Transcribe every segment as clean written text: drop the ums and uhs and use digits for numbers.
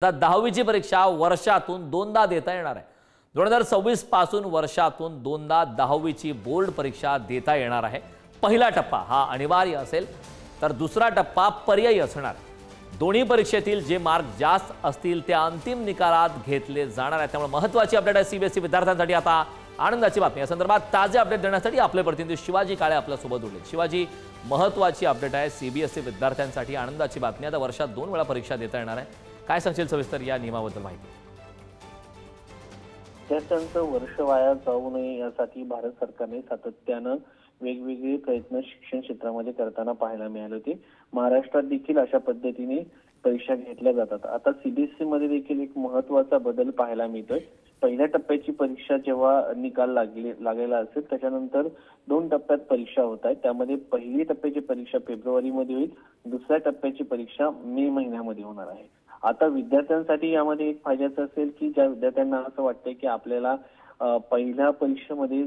आता 10वीची परीक्षा वर्षातून दोनदा देता येणार आहे। 2026 पासून वर्षातून दोनदा 10वीची बोर्ड परीक्षा देता येणार आहे। पहिला टप्पा हा अनिवार्य असेल तर दुसरा टप्पा पर्यायी असणार। दोन्ही परीक्षेतील जे मार्क जास्त असतील ते अंतिम निकालात घेतले जाणार आहेत। त्यामुळे महत्त्वाची अपडेट आहे सीबीएसई विद्यार्थ्यांसाठी। आता आनंदाची बातमी, या संदर्भात ताजे अपडेट देण्यासाठी आपले प्रतिनिधी शिवाजी काळे आपल्या सोबत जोडले। शिवाजी, महत्त्वाची अपडेट आहे सीबीएसई विद्यार्थ्यांसाठी, आनंदाची बातमी। आता वर्षात 2 वेळा परीक्षा देता येणार आहे। काय सांगशील सविस्तर या नियमाबद्दल माहिती? विद्यार्थ्यांचं वर्ष वाया जाऊ नये यासाठी भारत सरकारने सातत्यानं वेगवेगळे प्रयत्न शिक्षण क्षेत्रामध्ये करताना पाहायला मिळाले होते। महाराष्ट्रात देखील अशा पद्धतीने परीक्षा घेतल्या जातात। आता सीबीएसई मध्ये देखील एक महत्त्वाचा बदल पाहायला मिळतोय। पहिल्या टप्प्याची परीक्षा जेव्हा निकाल लागलेला असेल त्याच्यानंतर 2 टप्प्यात परीक्षा होत आहेत। त्यामध्ये पहिली टप्प्याची परीक्षा फेब्रुवारीमध्ये होईल, दुसऱ्या टप्प्याची परीक्षा मे महिन्यामध्ये होणार आहे। आता विद्यार्थ्यांसाठी यामध्ये एक फायद्याचं असेल की ज्या विद्यार्थ्यांना असं वाटतंय की आपल्याला पहिल्या परीक्षेमध्ये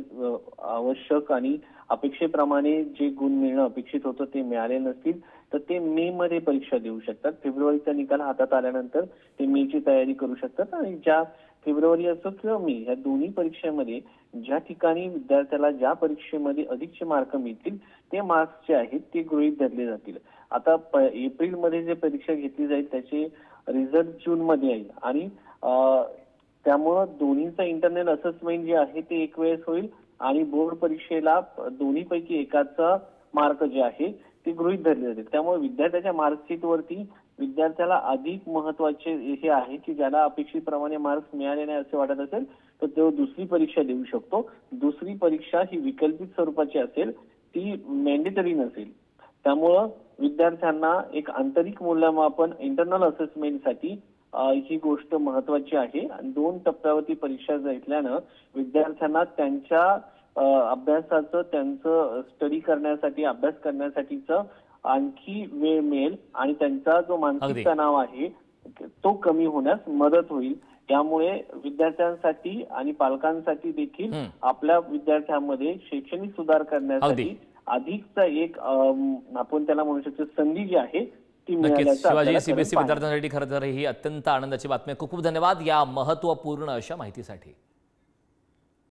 आवश्यक आणि अपेक्षेप्रमाणे जे गुण मिळणं अपेक्षित होतं ते मिळाले नसतील तर ते मे मध्ये परीक्षा देऊ शकतात। फेब्रुवारीचा निकाल हातात आल्यानंतर ते मेची तयारी करू शकतात आणि ज्या फेब्रुवारी असो किंवा मे या दोन्ही परीक्षेमध्ये ज्या ठिकाणी विद्यार्थ्याला ज्या परीक्षेमध्ये अधिकचे मार्क मिळतील ते मार्क्स जे आहेत ते गृहीत धरले जातील। आता एप्रिल मध्ये जे परीक्षा घेतली जाईल त्याचे रिझल्ट जून मध्ये येईल आणि त्यामुळे दोन्हीचा इंटरनल असेसमेंट जे आहे ते एक वेळेस होईल आणि बोर्ड परीक्षेला दोन्हीपैकी एकाचा मार्क जे आहे ते गृहीत धरले जातील। त्यामुळे विद्यार्थ्याच्या मार्कशीट वरती विद्यार्थ्याला अधिक महत्त्वाचे हे आहे की ज्याला अपेक्षितप्रमाणे मार्क्स मिळाले नाही असे वाटत असेल तर तो दुसरी परीक्षा देऊ शकतो। दुसरी परीक्षा ही विकल्पित स्वरूपाची असेल, ती मॅन्डेटरी नसेल। त्यामुळं विद्यार्थ्यांना एक आंतरिक मूल्यमापन इंटरनल असेसमेंटसाठी ही गोष्ट महत्त्वाची आहे। 2 टप्प्यावरती परीक्षा घेतल्यानं विद्यार्थ्यांना त्यांच्या अभ्यासाचं त्यांचं स्टडी करण्यासाठी अभ्यास करण्यासाठीचं आणखी वेळ मिळेल आणि त्यांचा जो मानसिक तणाव आहे तो कमी होण्यास मदत होईल। त्यामुळे विद्यार्थ्यांसाठी आणि पालकांसाठी देखील आपल्या विद्यार्थ्यांमध्ये शैक्षणिक सुधार करण्यासाठी अधिकचा एक आपण त्याला म्हणू शकतो संधी जी आहे ती मिळाल्याचं शिवाजी, सीबीएसई विद्यार्थ्यांसाठी खरं तर ही अत्यंत आनंदाची बातमी आहे। खूप खूप धन्यवाद या महत्त्वपूर्ण अशा माहितीसाठी।